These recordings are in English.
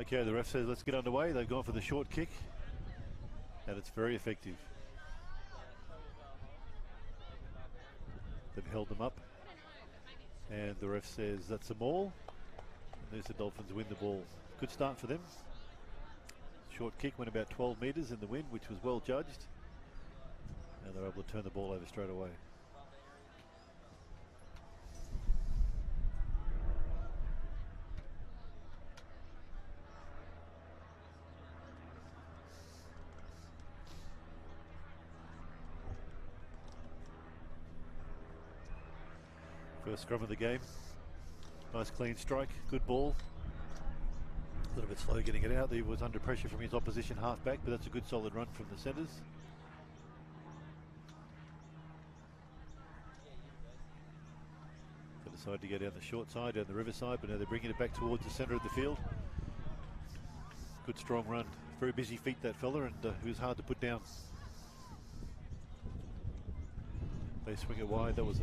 Okay, the ref says let's get underway. They've gone for the short kick, and it's very effective. They've held them up, and the ref says that's a maul. And Noosa Dolphins win the ball. Good start for them. Short kick went about 12 metres in the wind, which was well judged, and they're able to turn the ball over straight away. First scrum of the game. Nice clean strike, good ball. A little bit slow getting it out. He was under pressure from his opposition halfback, but that's a good solid run from the centres. They decided to go down the short side, down the river side, but now they're bringing it back towards the centre of the field. Good strong run. Very busy feet, that fella, and he was hard to put down. They swing it wide. That was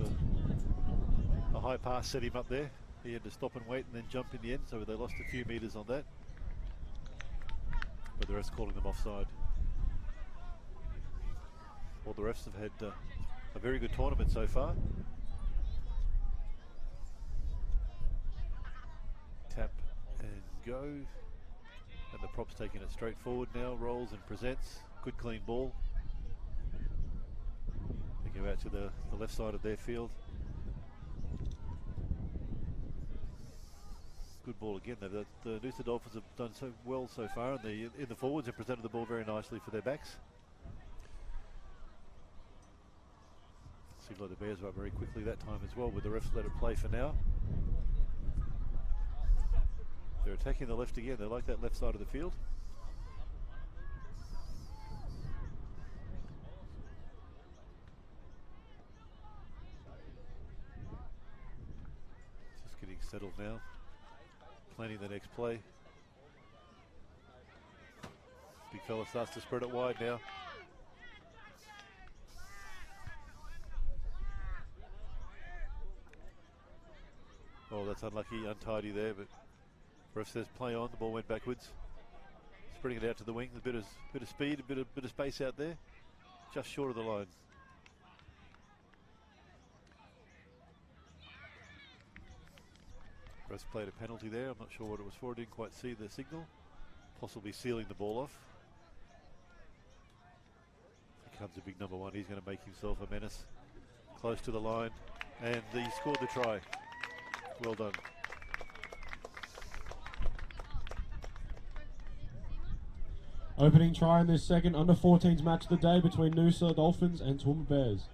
a high pass set him up there. He had to stop and wait and then jump in the end, so they lost a few metres on that. But the refs calling them offside. Well, the refs have had a very good tournament so far. Tap and go. And the prop's taking it straight forward now, rolls and presents. Good clean ball. They go out to the left side of their field. Good ball again. The Noosa Dolphins have done so well so far in the forwards and presented the ball very nicely for their backs. Seems like the Bears were up very quickly that time as well, with the refs let it play for now. They're attacking the left again. They like that left side of the field. Just getting settled now. Planning the next play. Big fella starts to spread it wide now. Oh, that's unlucky, untidy there, but ref says play on. The ball went backwards. Spreading it out to the wing. A bit of speed, a bit of space out there. Just short of the line. Refs played a penalty there. I'm not sure what it was for. I didn't quite see the signal. Possibly sealing the ball off. Here comes a big number one. He's going to make himself a menace. Close to the line. And he scored the try. Well done. Opening try in this second under-14s match of the day between Noosa Dolphins and Toowoomba Bears.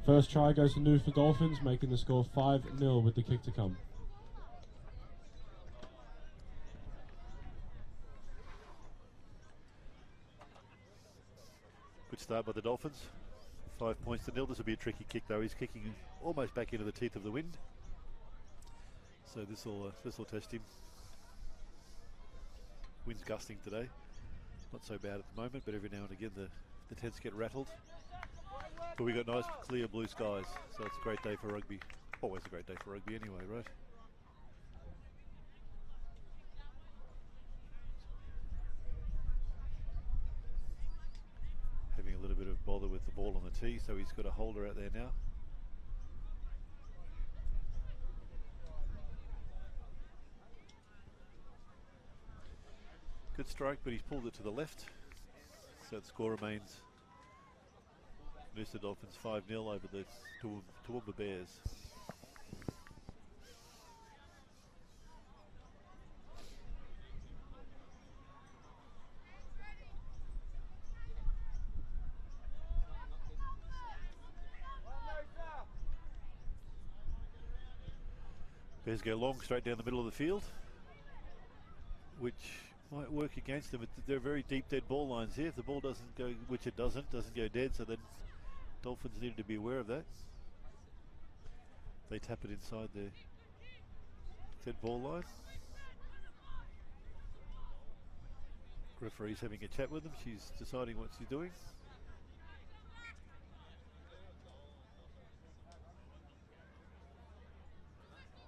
First try goes to Noosa Dolphins, making the score 5-0 with the kick to come. Good start by the Dolphins. 5 points to 0. This will be a tricky kick though. He's kicking almost back into the teeth of the wind. So this will test him. Wind's gusting today. Not so bad at the moment, but every now and again the tents get rattled. But we got nice clear blue skies, so it's a great day for rugby. Always a great day for rugby anyway, right? Having a little bit of bother with the ball on the tee, so he's got a holder out there now. Good strike, but he's pulled it to the left. So the score remains Noosa Dolphins 5-0 over the Toowoomba Bears. Bears go long straight down the middle of the field, which might work against them. They're very deep dead ball lines here. If the ball doesn't go, which it doesn't go dead, so then Dolphins needed to be aware of that. They tap it inside the dead ball line. Referee's having a chat with them. She's deciding what she's doing.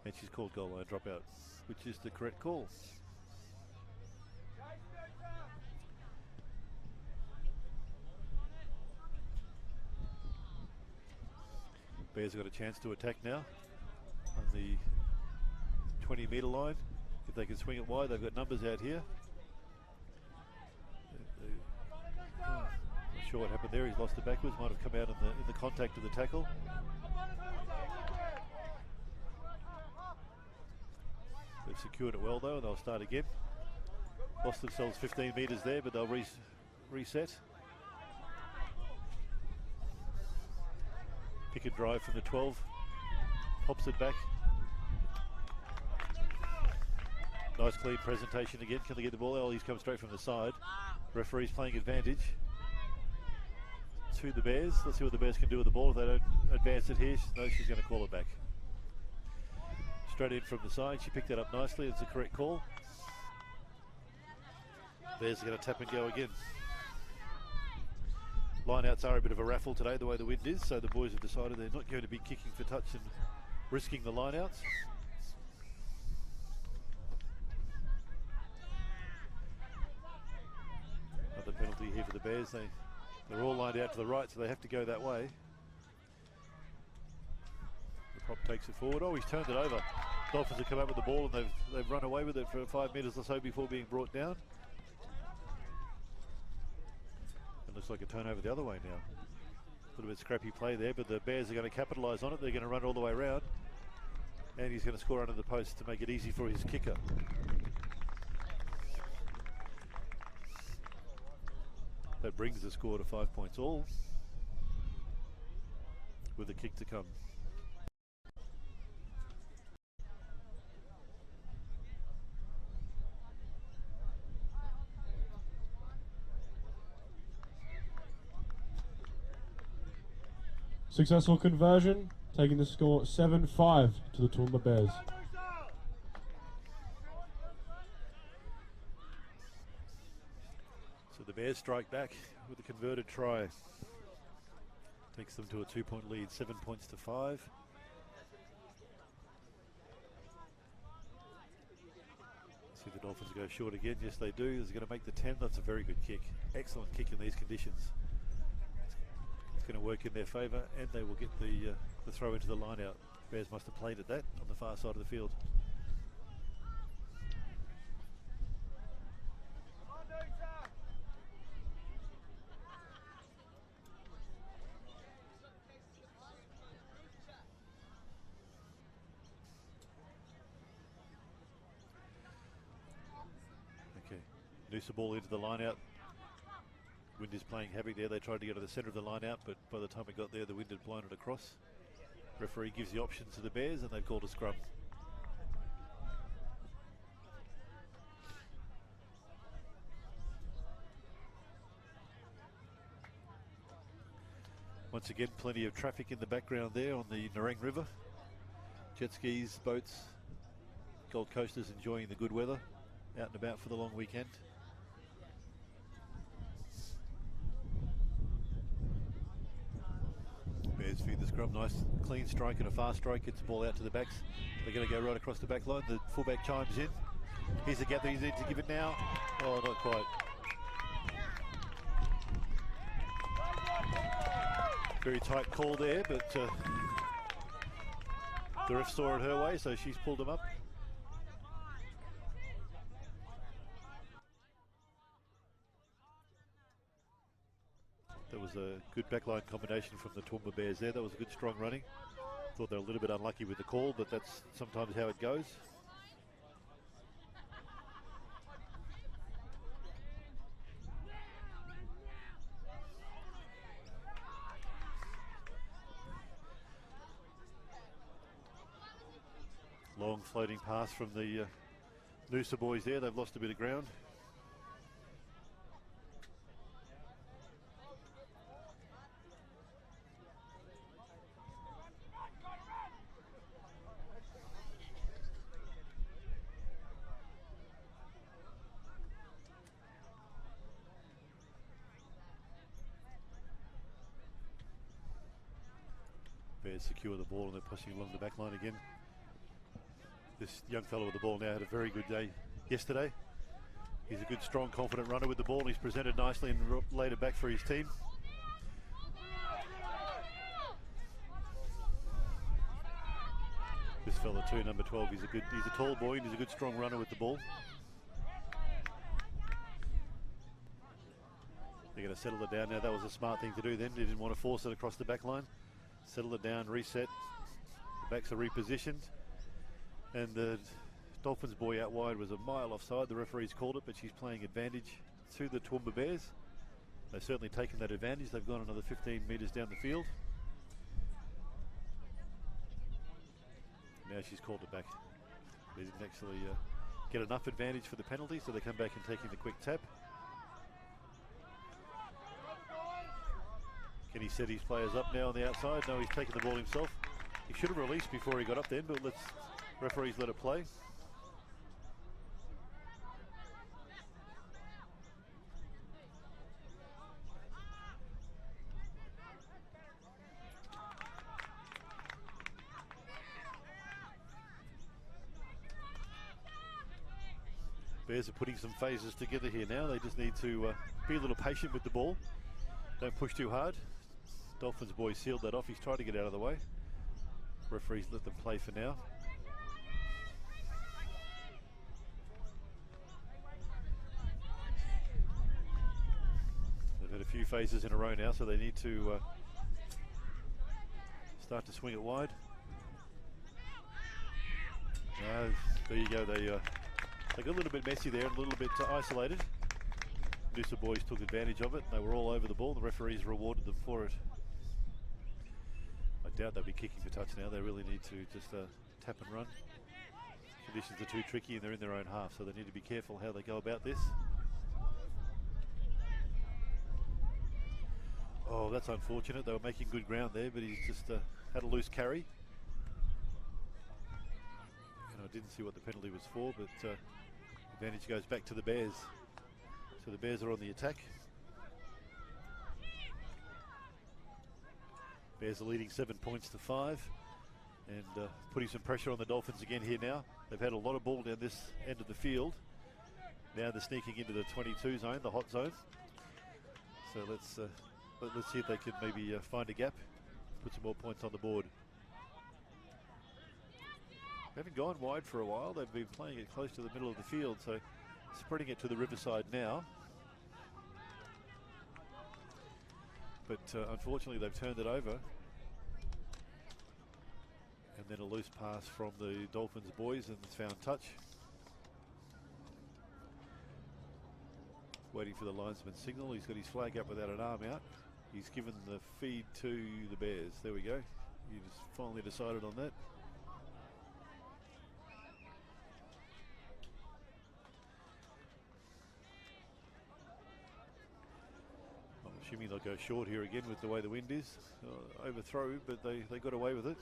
And she's called goal line dropout, which is the correct call. Bears have got a chance to attack now on the 20-metre line. If they can swing it wide, they've got numbers out here. Not sure what happened there. He's lost it backwards. Might have come out in the contact of the tackle. They've secured it well though, and they'll start again. Lost themselves 15 metres there, but they'll reset. Pick and drive from the 12. Pops it back. Nice clean presentation again. Can they get the ball? Oh, he's come straight from the side. Referee's playing advantage to the Bears. Let's see what the Bears can do with the ball. If they don't advance it here, no, she's going to call it back. Straight in from the side. She picked that up nicely. It's a correct call. Bears are going to tap and go again. Lineouts are a bit of a raffle today, the way the wind is, so the boys have decided they're not going to be kicking for touch and risking the lineouts. Another penalty here for the Bears. They're all lined out to the right, so they have to go that way. The prop takes it forward. Oh, he's turned it over. Dolphins have come up with the ball and they've run away with it for 5 metres or so before being brought down. It looks like a turnover the other way now. A little bit scrappy play there, but the Bears are going to capitalise on it. They're going to run all the way around. And he's going to score under the post to make it easy for his kicker. That brings the score to 5 points all, with a kick to come. Successful conversion, taking the score 7-5 to the Toowoomba Bears. So the Bears strike back with a converted try. Takes them to a 2-point lead, 7 points to 5. See the Dolphins go short again. Yes, they do. Is going to make the 10. That's a very good kick. Excellent kick in these conditions. It's going to work in their favour, and they will get the throw into the line out. Bears must have played at that on the far side of the field. Okay, Noosa ball into the line out. Wind is playing havoc there. They tried to get to the centre of the line out, but by the time it got there, the wind had blown it across. Referee gives the option to the Bears, and they've called a scrum. Once again, plenty of traffic in the background there on the Nerang River. Jet skis, boats, Gold Coasters enjoying the good weather, out and about for the long weekend. Bears feed the scrum. Nice clean strike and a fast strike. Gets the ball out to the backs. They're going to go right across the back line. The fullback chimes in. Here's a gap that he needs to give it now. Oh, not quite. Very tight call there, but the ref saw it her way, so she's pulled him up. That was a good backline combination from the Toowoomba Bears there. That was a good strong running. Thought they were a little bit unlucky with the call, but that's sometimes how it goes. Long floating pass from the Noosa boys there. They've lost a bit of ground. Bears secure the ball and they're pushing along the back line again. This young fellow with the ball now had a very good day yesterday. He's a good, strong, confident runner with the ball. He's presented nicely and laid it back for his team. This fella too, number 12, he's a tall boy and he's a good strong runner with the ball. They're going to settle it down now. That was a smart thing to do then. They didn't want to force it across the back line. Settle it down, reset. The backs are repositioned. And the Dolphins boy out wide was a mile offside. The referee's called it, but she's playing advantage to the Toowoomba Bears. They've certainly taken that advantage. They've gone another 15 metres down the field. Now she's called it back. They didn't actually get enough advantage for the penalty, so they come back and taking the quick tap. Can he set his players up now on the outside? No, he's taken the ball himself. He should have released before he got up there, but referees let it play. Bears are putting some phases together here now. They just need to be a little patient with the ball. Don't push too hard. Dolphins boy sealed that off. He's tried to get out of the way. Referees let them play for now. They've had a few phases in a row now, so they need to start to swing it wide. There you go. They got a little bit messy there, and a little bit isolated. Noosa boys took advantage of it. They were all over the ball. The referees rewarded them for it. I doubt they'll be kicking for touch now. They really need to just tap and run. Conditions are too tricky and they're in their own half, so they need to be careful how they go about this. Oh, that's unfortunate. They were making good ground there, but he's just had a loose carry. And I didn't see what the penalty was for, but advantage goes back to the Bears. So the Bears are on the attack. Bears are leading 7 points to 5 and putting some pressure on the Dolphins again here now. They've had a lot of ball down this end of the field. Now they're sneaking into the 22 zone, the hot zone. So let's see if they can maybe find a gap, put some more points on the board. They haven't gone wide for a while. They've been playing it close to the middle of the field, so spreading it to the riverside now. But unfortunately they've turned it over. And then a loose pass from the Dolphins boys and it's found touch. Waiting for the linesman signal. He's got his flag up without an arm out. He's given the feed to the Bears. There we go. He just finally decided on that. I'm assuming they'll go short here again with the way the wind is. Overthrow, but they got away with it.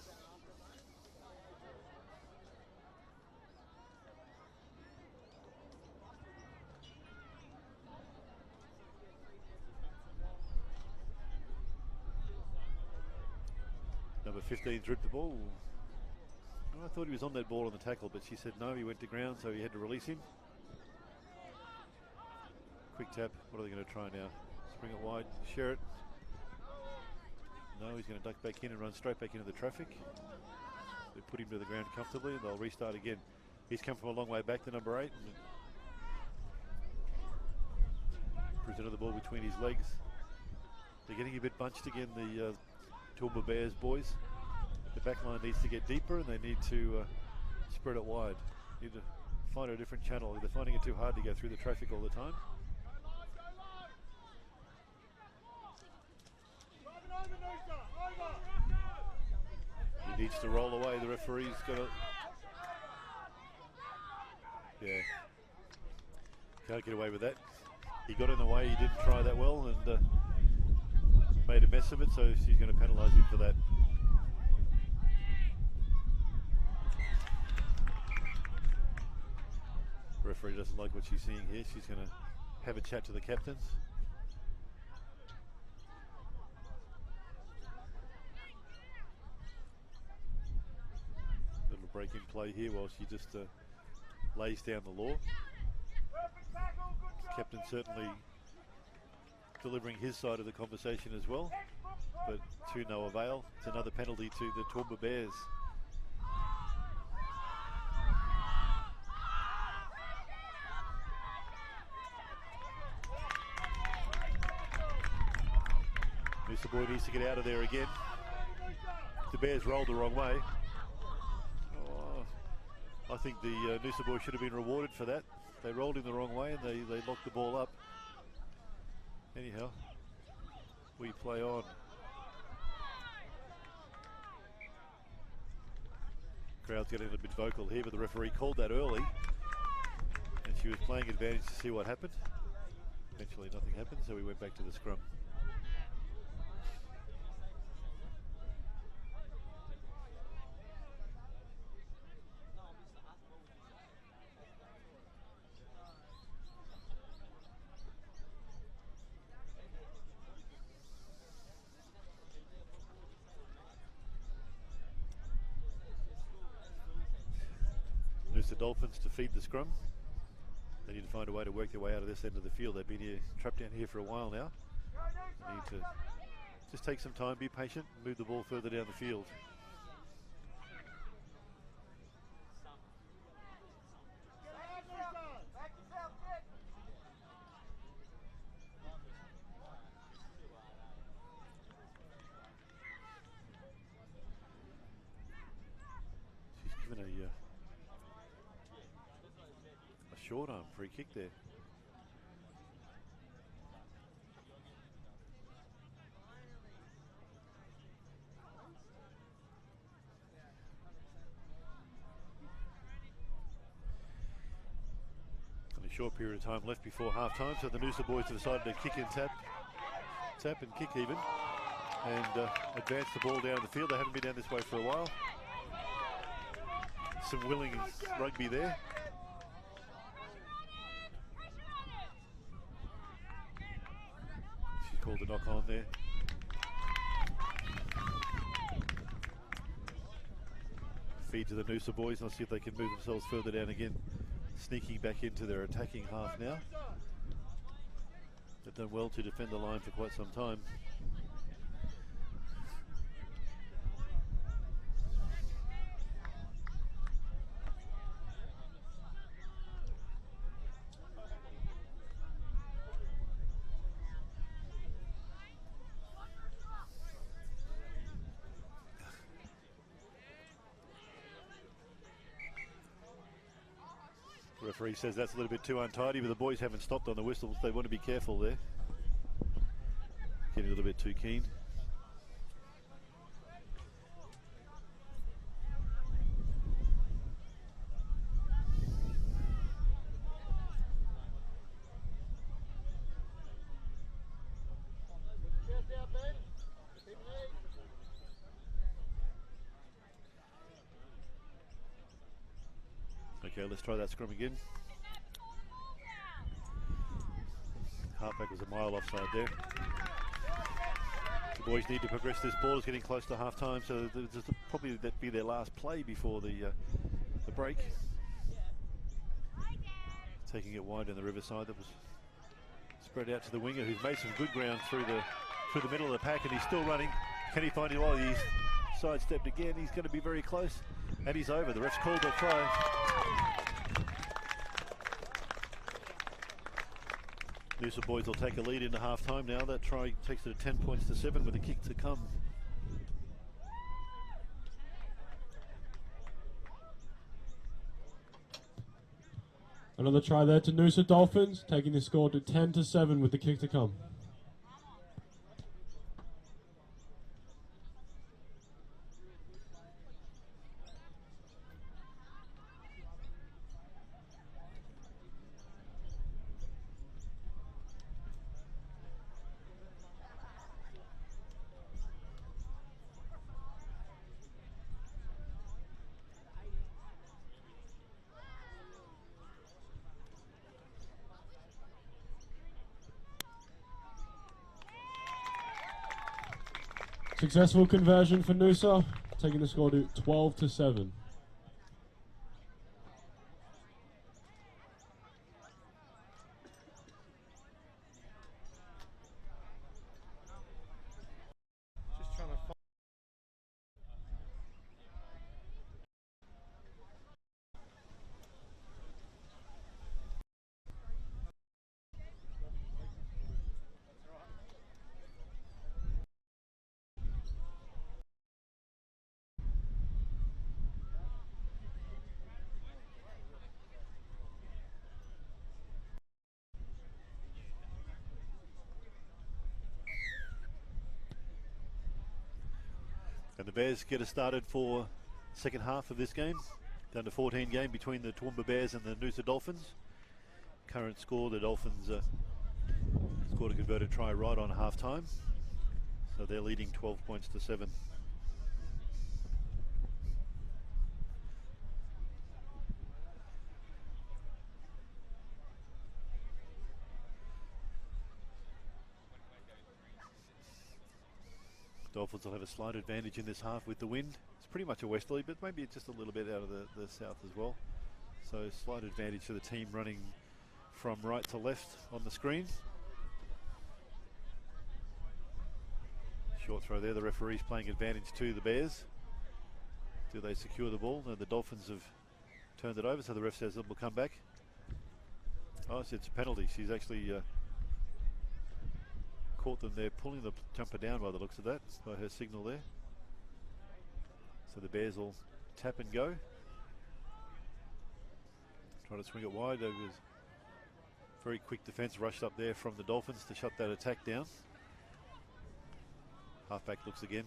Number 15 dripped the ball. Oh, I thought he was on that ball on the tackle, but she said no, he went to ground, so he had to release him. Quick tap. What are they going to try now? Bring it wide, share it. No, he's going to duck back in and run straight back into the traffic. They put him to the ground comfortably and they'll restart again. He's come from a long way back to number 8. Presented the ball between his legs. They're getting a bit bunched again, the Toowoomba Bears boys. The back line needs to get deeper and they need to spread it wide. Need to find a different channel. They're finding it too hard to go through the traffic all the time. He needs to roll away. The referee's got to... Yeah. Can't get away with that. He got in the way. He didn't try that well and made a mess of it, so she's going to penalise him for that. Referee doesn't like what she's seeing here. She's going to have a chat to the captains. Little break in play here while she just lays down the law. Captain certainly delivering his side of the conversation as well, but to no avail. It's another penalty to the Toowoomba Bears. Noosa boy needs to get out of there again. The Bears rolled the wrong way. I think the Noosa boys should have been rewarded for that. They rolled in the wrong way and they locked the ball up. Anyhow, we play on. Crowd's getting a little bit vocal here, but the referee called that early. And she was playing advantage to see what happened. Eventually nothing happened, so we went back to the scrum. Noosa Dolphins to feed the scrum. They need to find a way to work their way out of this end of the field. They've been here, trapped down here for a while now. They need to just take some time, be patient, and move the ball further down the field. She's given a short arm free kick there. Only a short period of time left before half time, so the Noosa boys have decided to kick and tap and kick even, and advance the ball down the field. They haven't been down this way for a while. Some willing rugby there. Called the knock on there. Feed to the Noosa boys. I'll see if they can move themselves further down again. Sneaking back into their attacking half now. They've done well to defend the line for quite some time. The referee says that's a little bit too untidy, but the boys haven't stopped on the whistles. They want to be careful there. Getting a little bit too keen. Okay, let's try that scrum again. Halfback was a mile offside there. The boys need to progress this ball. It's getting close to half time, so this will probably be their last play before the break. Taking it wide on the riverside. That was spread out to the winger, who's made some good ground through the middle of the pack, and he's still running. Can he find it? Oh, he's sidestepped again. He's going to be very close, and he's over. The ref's called the try. Noosa boys will take a lead into half time now. That try takes it to 10 points to 7 with a kick to come. Another try there to Noosa Dolphins, taking the score to 10-7 with the kick to come. Successful conversion for Noosa, taking the score to 12-7. And the Bears get us started for second half of this game. Down to 14 game between the Toowoomba Bears and the Noosa Dolphins. Current score, the Dolphins scored a converted try right on half time. So they're leading 12 points to 7. Dolphins will have a slight advantage in this half with the wind. It's pretty much a westerly, but maybe just a little bit out of the south as well. So slight advantage for the team running from right to left on the screen. Short throw there. The referee's playing advantage to the Bears. Do they secure the ball? No, the Dolphins have turned it over, so the ref says it will come back. Oh, so it's a penalty. She's actually caught them there pulling the jumper down by the looks of that, by her signal there. So the Bears will tap and go. Try to swing it wide. There was very quick defence rushed up there from the Dolphins to shut that attack down. Halfback looks again.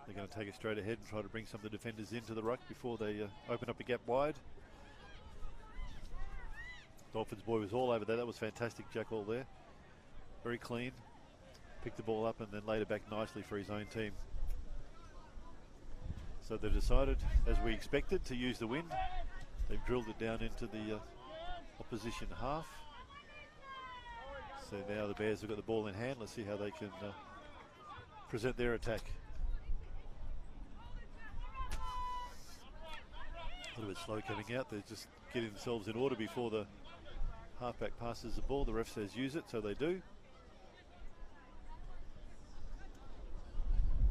They're going to take it straight ahead and try to bring some of the defenders into the ruck before they open up a gap wide. Dolphins boy was all over that. That was fantastic jack all there. Very clean. Picked the ball up and then laid it back nicely for his own team. So they decided, as we expected, to use the wind. They've drilled it down into the opposition half. So now the Bears have got the ball in hand. Let's see how they can present their attack. A little bit slow coming out. They're just getting themselves in order before the halfback passes the ball. The ref says use it, so they do.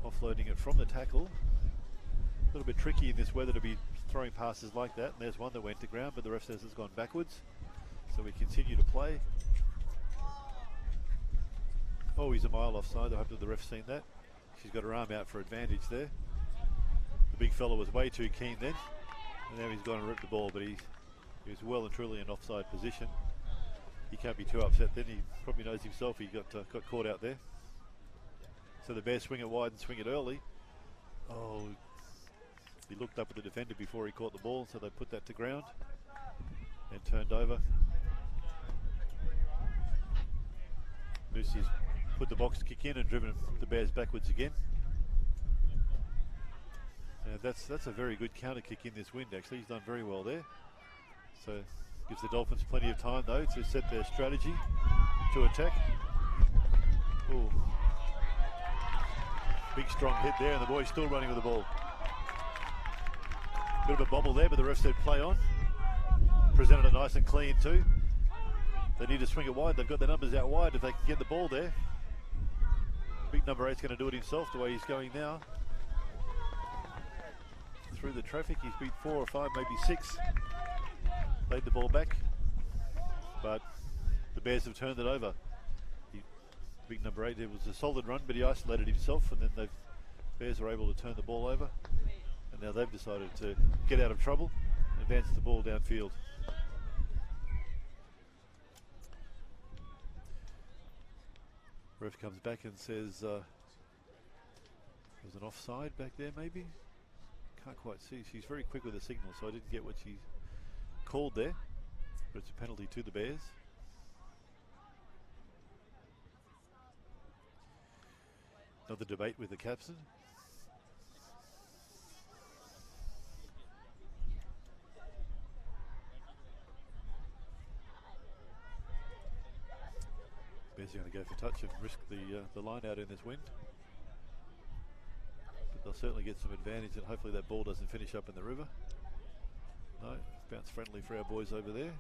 Offloading it from the tackle. A little bit tricky in this weather to be throwing passes like that. And there's one that went to ground, but the ref says it's gone backwards. So we continue to play. Oh, he's a mile offside. I hope that the ref's seen that. She's got her arm out for advantage there. The big fella was way too keen then. And now he's gone and ripped the ball, but he was well and truly in offside position. He can't be too upset then. He probably knows himself he got caught out there. So the Bears swing it wide and swing it early. Oh, he looked up at the defender before he caught the ball, so they put that to ground and turned over. Noosa's put the box kick in and driven the Bears backwards again. That's a very good counter kick in this wind actually. He's done very well there. So gives the Dolphins plenty of time though to set their strategy to attack. Ooh. Big strong hit there and the boy's still running with the ball. Bit of a bobble there, but the ref said play on. Presented it nice and clean too. They need to swing it wide. They've got the numbers out wide if they can get the ball there. Big number 8's going to do it himself the way he's going now. Through the traffic, he's beat 4 or 5, maybe 6. Laid the ball back, but the Bears have turned it over. Big number 8, it was a solid run, but he isolated himself, and then the Bears are able to turn the ball over. And now they've decided to get out of trouble and advance the ball downfield. Ref comes back and says there was an offside back there maybe. Can't quite see. She's very quick with the signal, so I didn't get what she called there. But it's a penalty to the Bears. Another debate with the captain. Bears are going to go for touch and risk the line out in this wind. But they'll certainly get some advantage, and hopefully that ball doesn't finish up in the river. No, bounce friendly for our boys over there.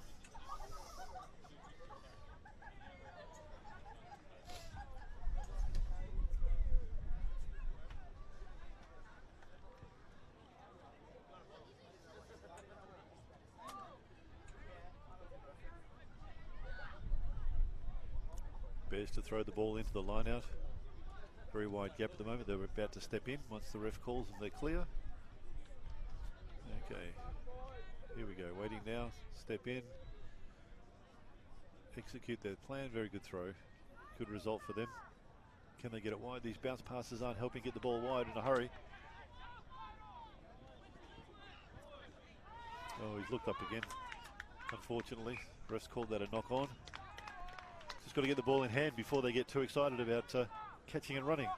Bears to throw the ball into the line out. Very wide gap at the moment. They're about to step in once the ref calls them they're clear. Okay, here we go. Waiting now. Step in. Execute their plan. Very good throw. Good result for them. Can they get it wide? These bounce passes aren't helping get the ball wide in a hurry. Oh, he's looked up again, unfortunately. Refs called that a knock on. Just got to get the ball in hand before they get too excited about catching and running.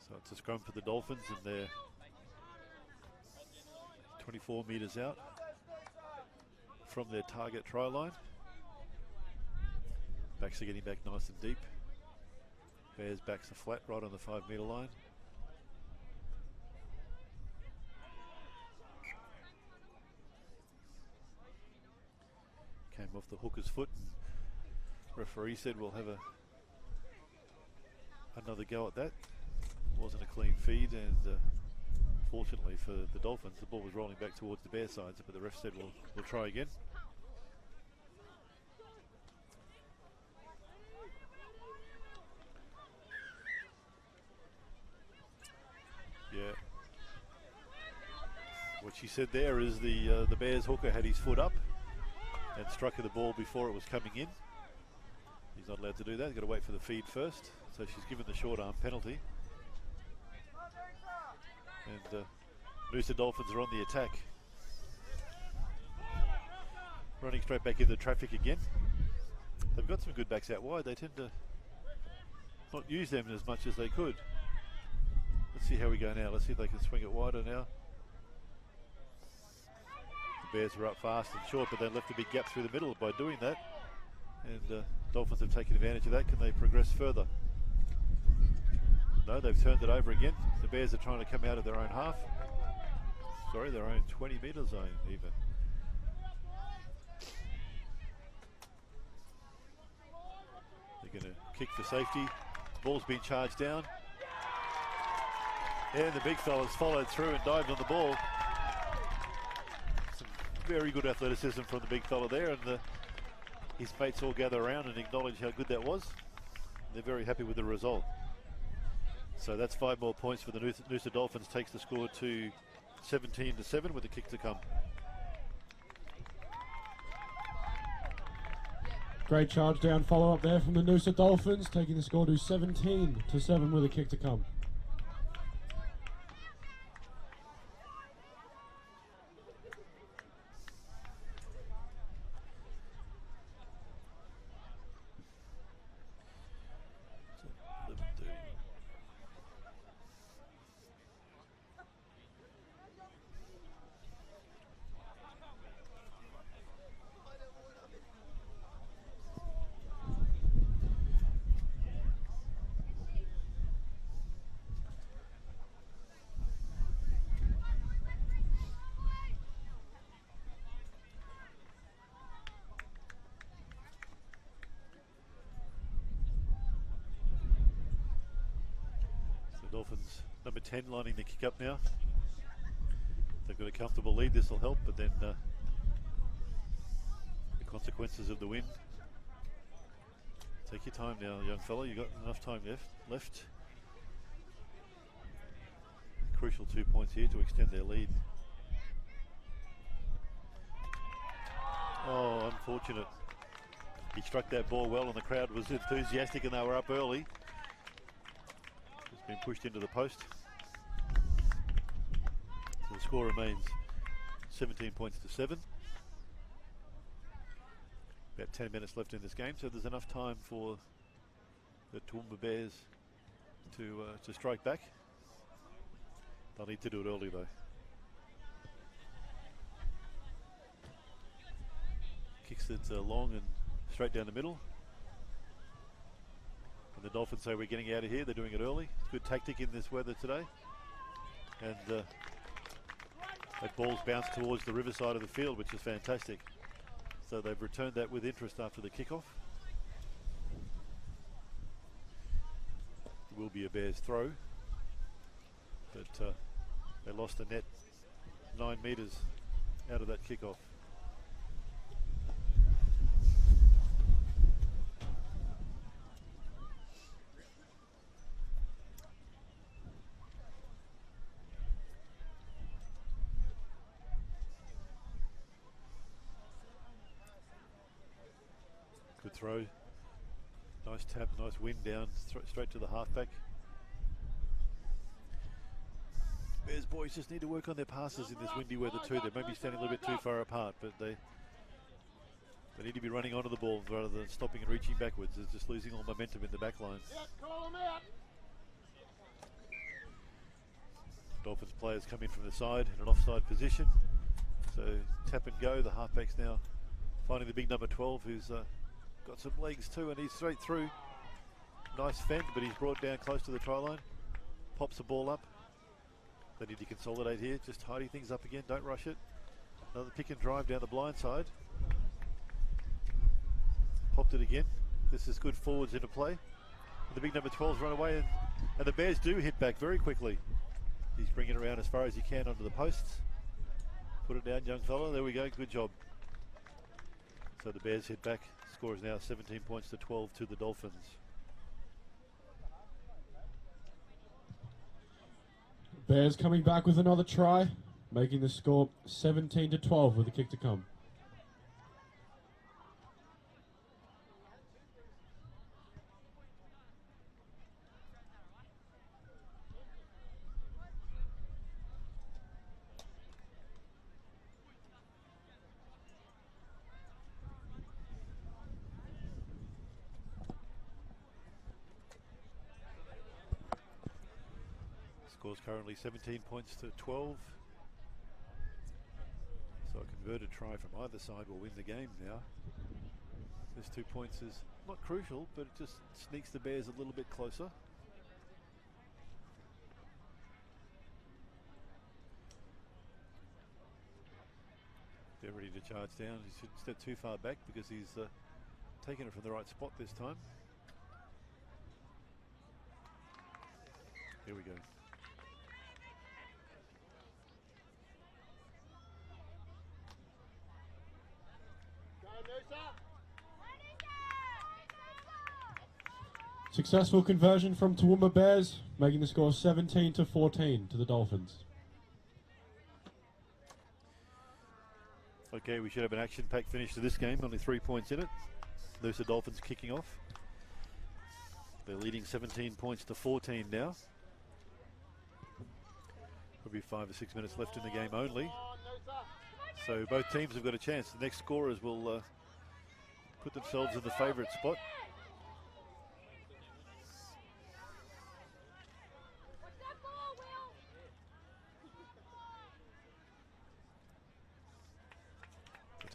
So it's a scrum for the Dolphins, and they're 24 metres out from their target try line. Backs are getting back nice and deep. Bears backs are flat right on the 5 metre line. Came off the hooker's foot, and referee said we'll have another go at that. Wasn't a clean feed, and fortunately for the Dolphins, the ball was rolling back towards the Bear sides, but the ref said we'll try again. Yeah. What she said there is the Bears hooker had his foot up and struck at the ball before it was coming in. He's not allowed to do that. He's got to wait for the feed first. So she's given the short arm penalty. And Noosa Dolphins are on the attack. Running straight back into traffic again. They've got some good backs out wide. They tend to not use them as much as they could. Let's see how we go now. Let's see if they can swing it wider now. The Bears are up fast and short, but they left a big gap through the middle by doing that. And Dolphins have taken advantage of that. Can they progress further? No, they've turned it over again. The Bears are trying to come out of their own half. Sorry, their own 20 metre zone even. They're going to kick for safety. Ball's been charged down. And the big fella's followed through and dived on the ball. Some very good athleticism from the big fella there, and his mates all gather around and acknowledge how good that was. They're very happy with the result. So that's 5 more points for the Noosa Dolphins, takes the score to 17-7 with a kick to come. Great charge down follow up there from the Noosa Dolphins, taking the score to 17-7 with a kick to come. Dolphins number 10 lining the kick up now. They've got a comfortable lead, this will help, but then the consequences of the wind. Take your time now, young fella, you've got enough time left. Crucial 2 points here to extend their lead. Oh, unfortunate. He struck that ball well and the crowd was enthusiastic and they were up early. Been pushed into the post. So the score remains 17 points to 7. About 10 minutes left in this game, so there's enough time for the Toowoomba Bears to strike back. They'll need to do it early though. Kicks it long and straight down the middle. The Dolphins say we're getting out of here. They're doing it early. It's good tactic in this weather today. And that ball's bounced towards the riverside of the field, which is fantastic. So they've returned that with interest after the kickoff. It will be a Bears throw. But they lost the net 9 metres out of that kickoff. Good throw. Nice tap, nice wind down, straight to the halfback. Bears boys just need to work on their passes in this windy weather too. They may be standing a little bit too far apart, but they need to be running onto the ball rather than stopping and reaching backwards. They're just losing all momentum in the back line. Dolphins players come in from the side in an offside position. So tap and go. The halfback's now finding the big number 12 who's got some legs too, and he's straight through. Nice fend, but he's brought down close to the try line. Pops the ball up. They need to consolidate here, just tidy things up again, don't rush it. Another pick and drive down the blind side. Popped it again. This is good forwards into play. And the big number 12's run away, and the Bears do hit back very quickly. He's bringing it around as far as he can onto the posts. Put it down, young fella. There we go, good job. So the Bears hit back. Score is now 17 points to 12 to the Dolphins. Bears coming back with another try, making the score 17 to 12 with a kick to come. Score's currently 17 points to 12. So a converted try from either side will win the game now. This 2 points is not crucial, but it just sneaks the Bears a little bit closer. They're ready to charge down. He shouldn't step too far back because he's taken it from the right spot this time. Here we go. Successful conversion from Toowoomba Bears, making the score 17 to 14 to the Dolphins. Okay, we should have an action-packed finish to this game. Only 3 points in it. Noosa Dolphins kicking off. They're leading 17 points to 14 now. Probably 5 or 6 minutes left in the game only. So both teams have got a chance. The next scorers will put themselves in the favourite spot.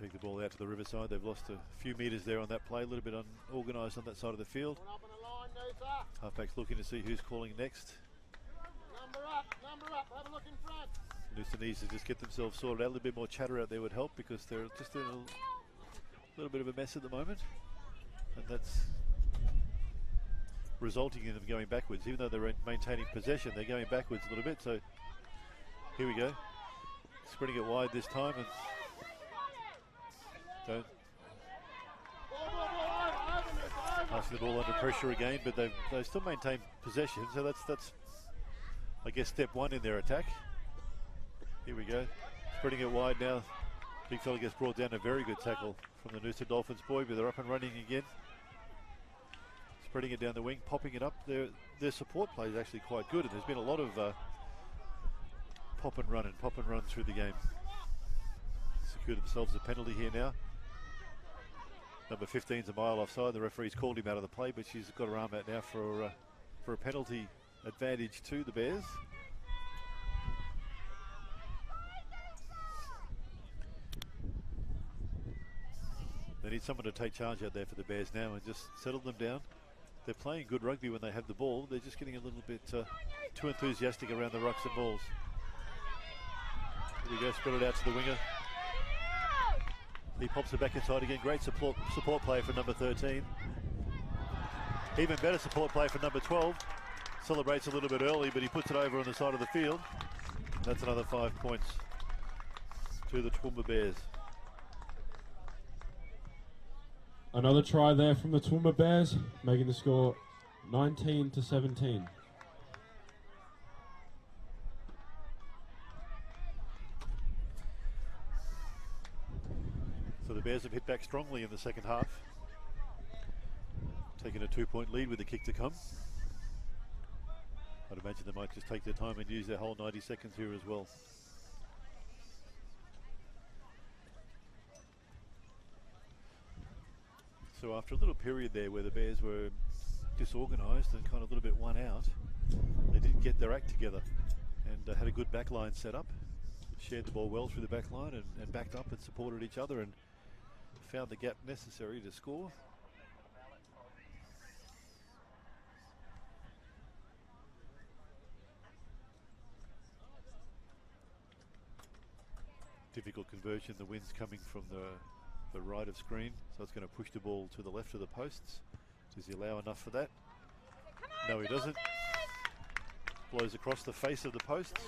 Take the ball out to the riverside. They've lost a few metres there on that play, a little bit unorganised on that side of the field. Halfback's looking to see who's calling next. Number up, have a look in front. Noosa needs to just get themselves sorted out. A little bit more chatter out there would help because they're just in a little bit of a mess at the moment. And that's resulting in them going backwards. Even though they're maintaining possession, they're going backwards a little bit. So here we go. Spreading it wide this time. And passing the ball under pressure again, but they still maintain possession, so that's I guess step one in their attack. Here we go, spreading it wide now. Big fella gets brought down. A very good tackle from the Noosa Dolphins boy, but they're up and running again. Spreading it down the wing, popping it up. Their support play is actually quite good, and there's been a lot of pop and run through the game. Secured themselves a penalty here now. Number 15's a mile offside. The referee's called him out of the play, but she's got her arm out now for a penalty advantage to the Bears. They need someone to take charge out there for the Bears now and just settle them down. They're playing good rugby when they have the ball. They're just getting a little bit too enthusiastic around the rucks and balls. Here we go, spread it out to the winger. He pops it back inside again. Great support play for number 13. Even better support play for number 12. Celebrates a little bit early, but he puts it over on the side of the field. That's another 5 points to the Toowoomba Bears. Another try there from the Toowoomba Bears, making the score 19 to 17. So the Bears have hit back strongly in the second half. taking a 2-point lead with the kick to come. I'd imagine they might just take their time and use their whole 90 seconds here as well. So after a little period there where the Bears were disorganised and kind of a little bit one out, they did get their act together and had a good backline set up. Shared the ball well through the backline and backed up and supported each other and found the gap necessary to score. Difficult conversion, the wind's coming from the right of screen, so it's going to push the ball to the left of the posts. Does he allow enough for that? No, he doesn't. Blows across the face of the posts.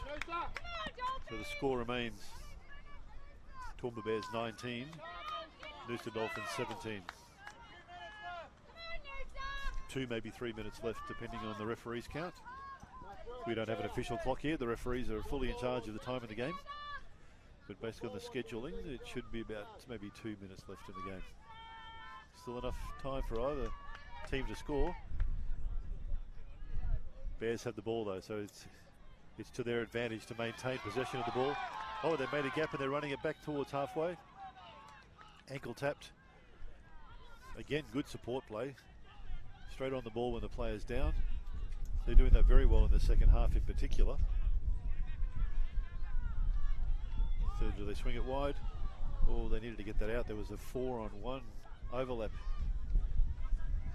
So the score remains Toowoomba Bears 19, Noosa Dolphins 17. 2, maybe 3 minutes left depending on the referee's count. We don't have an official clock here. The referees are fully in charge of the time of the game. But based on the scheduling, it should be about maybe 2 minutes left in the game. Still enough time for either team to score. Bears have the ball though, so it's to their advantage to maintain possession of the ball. Oh, they made a gap and they're running it back towards halfway. Ankle tapped. Again, good support play. Straight on the ball when the player's down. They're doing that very well in the second half in particular. So do they swing it wide? Oh, they needed to get that out. There was a 4-on-1 overlap.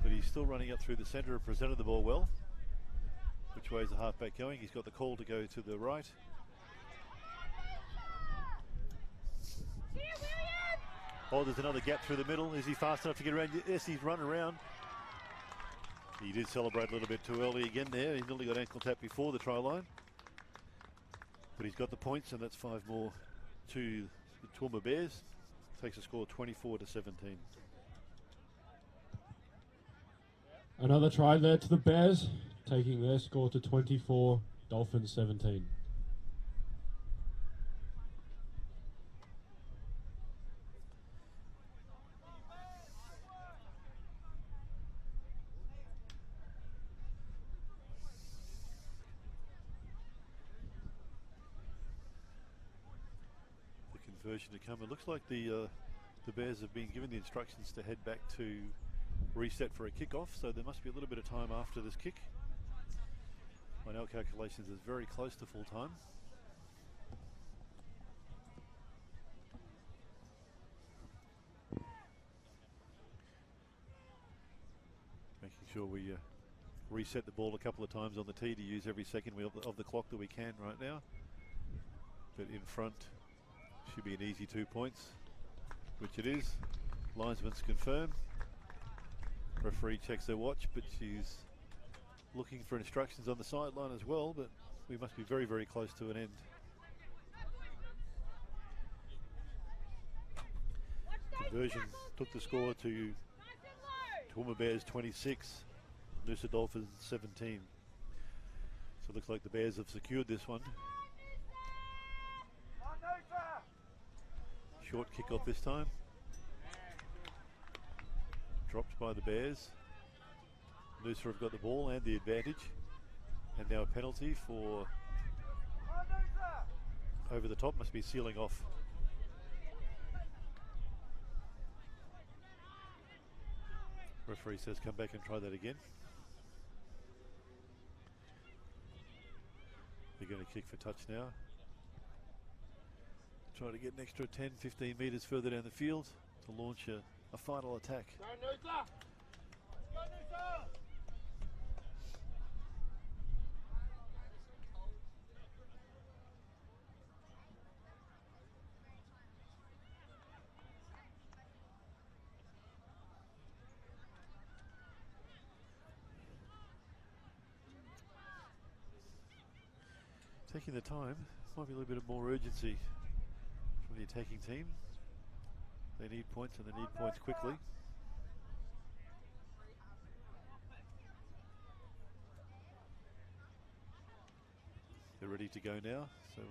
But he's still running up through the centre and presented the ball well. Which way is the halfback going? He's got the call to go to the right. Oh, there's another gap through the middle. Is he fast enough to get around? Yes, he's run around. He did celebrate a little bit too early again there. He nearly got ankle tap before the try line. But he's got the points, and that's 5 more to the Toowoomba Bears. Takes a score 24-17. Another try there to the Bears, taking their score to 24, Dolphins 17. Conversion to come. It looks like the Bears have been given the instructions to head back to reset for a kickoff, so there must be a little bit of time after this kick. By our calculations, it's very close to full time. Making sure we reset the ball a couple of times on the tee to use every second of the clock that we can right now. But in front should be an easy 2 points, which it is. Linesman's confirmed. Referee checks their watch, but she's looking for instructions on the sideline as well, but we must be very, very close to an end. Conversion took the score to Toowoomba Bears 26, Noosa Dolphins 17. So it looks like the Bears have secured this one. Short kick-off this time. Dropped by the Bears. Noosa have got the ball and the advantage. And now a penalty for over the top, must be sealing off. Referee says come back and try that again. They're going to kick for touch now. Try to get an extra 10, 15 metres further down the field to launch a final attack. Go Noosa! Go Noosa! Taking the time, might be a little bit of more urgency from the attacking team. They need points and they need points quickly. They're ready to go now. So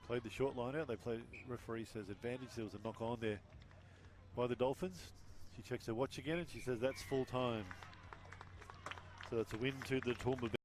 played the short line out. They played, referee says advantage. There was a knock on there by the Dolphins. She checks her watch again and she says that's full time. So that's a win to the Toowoomba